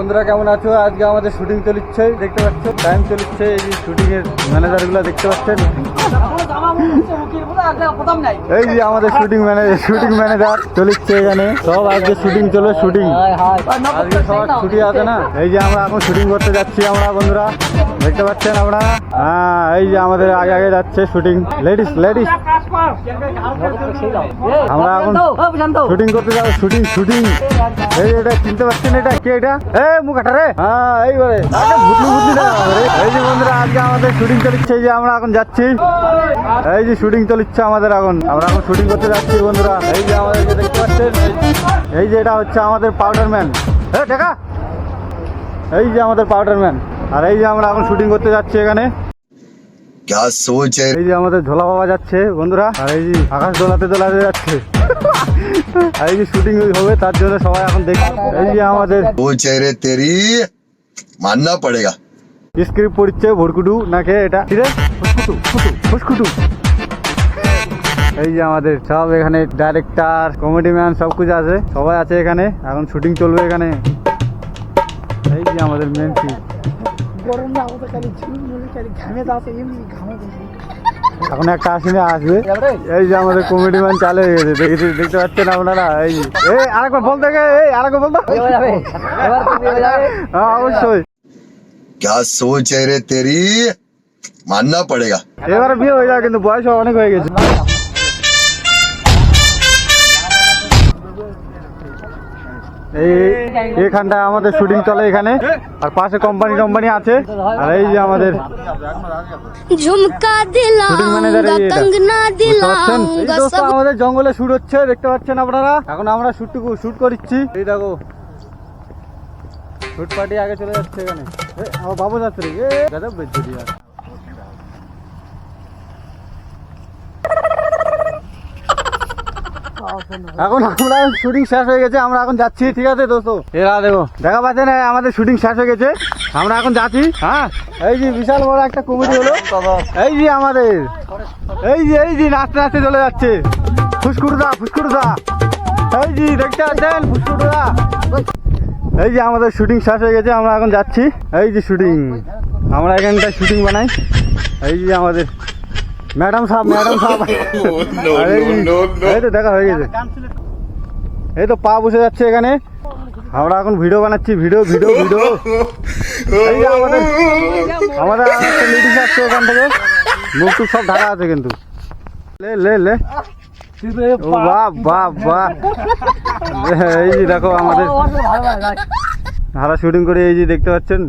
বন্ধুরা কেমন আছো? আজকে আমাদের শুটিং চলছে, দেখতে পাচ্ছ টাইম চলছে। এই যে শুটিং এর ম্যানেজার গুলো দেখতে পাচ্ছেন, এই যে আমাদের শুটিং ম্যানেজার চলছে এখানে। সব আজকে শুটিং চলে, শুটিং আজকে সবার ছুটি আছে না। এই যে আমরা এখন শুটিং করতে যাচ্ছি আমরা, বন্ধুরা দেখতে পাচ্ছেন আপনারা। হ্যাঁ, এই যে আমাদের আগে আগে যাচ্ছে শুটিং। লেডিস আমরা এখন শুটিং করতে যাবো। শুটিং এই এটা চিনতে পারছেন, এটা কে? এটা মুখ আটা রে। হ্যাঁ, এইবারে বুঝলি না। এই যে বন্ধুরা আজকে আমাদের শুটিং চলছে, এই যে আমরা এখন যাচ্ছি। এই যে শুটিং চলছে আমাদের এখন, আমরা এখন শুটিং করতে যাচ্ছি বন্ধুরা। এই যে আমাদেরকে দেখতে পাচ্ছেন, এই যে এটা হচ্ছে আমাদের পাউডার ম্যান। দেখা, এই যে আমাদের পাউডার ম্যান। আর এই যে আমরা এখন শুটিং করতে যাচ্ছি এখানে। এই যে আমাদের ঝোলা বাবা যাচ্ছে বন্ধুরা, আর এই যে আকাশ দোলাতে যাচ্ছে। আর এই যে শুটিং হবে, তার জন্য সবাই এখন দেখছে। এই যে আমাদের মাননা পড়েগা স্ক্রিপ্ট পড়ছে ভরকুটু নাকি এটা ফুসকুটু। এই যে আমাদের সব এখানে ডাইরেক্টর, কমেডি ম্যান সব কিছু আছে, সবাই আছে এখানে। এখন শুটিং চলবে এখানে। এই যে আমাদের মেন সিন। এখন একটা আসিনে আসবে। এই যে আমাদের কমেডি ম্যান চালু হয়ে গেছে, দেখতে পাচ্ছেন আপনারা। এই আরেকবার বলতে আরেকবার বলতো। হ্যাঁ, অবশ্যই। क्या सोच है रे तेरी मानना पड़ेगा। এবারে বিয়ে হয়ে যাবে, কিন্তু বয়স অনেক হয়ে গেছে। এইখানটা আমাদের শুটিং চলে এখানে, আর পাশে কোম্পানি আছে। আর এই যে আমাদের ঝুমকা দিলাউঙ্গা কঙ্গনা দিলাউঙ্গা সব আমাদের জঙ্গলে শুট হচ্ছে, দেখতে পাচ্ছেন আপনারা। এখন আমরা শুট করছি। এই দেখো শুট পার্টি আগে চলে যাচ্ছে এখানে। আমার বাবু যাচ্ছে রে, গজব বেজ্জতি यार। এখন আমরা শুটিং শেষ হয়ে গেছে, আমরা এখন যাচ্ছি। ঠিক আছে দোস্ত, এরা দেখো দেখা পাচ্ছে না, আমাদের শুটিং শেষ হয়ে গেছে, আমরা এখন যাচ্ছি। হ্যাঁ, এই যে বিশাল বড় একটা কমেডি হলো। এই যে আমাদের এই যে নাচতে চলে যাচ্ছে ফুসকুটুদা। এই যে দেখতে পাচ্ছেন ফুসকুটুদা। এই যে আমাদের শুটিং শেষ হয়ে গেছে, আমরা এখন যাচ্ছি। এই যে শুটিং, আমরা এখানটায় শুটিং বানাই। এই যে আমাদের ম্যাডাম সাহেব এই তো দেখা হয়ে গেছে। এই তো পা বসে যাচ্ছে এখানে, আমরা এখন ভিডিও বানাচ্ছি। ভিডিও এই যে আমাদের একটা লেডিস আসছে এখান থেকে, মুখ টুক সব ঢাকা আছে কিন্তু। লে বাহ এই যে দেখো আমাদের হারা শুটিং করে, এই যে দেখতে পাচ্ছেন।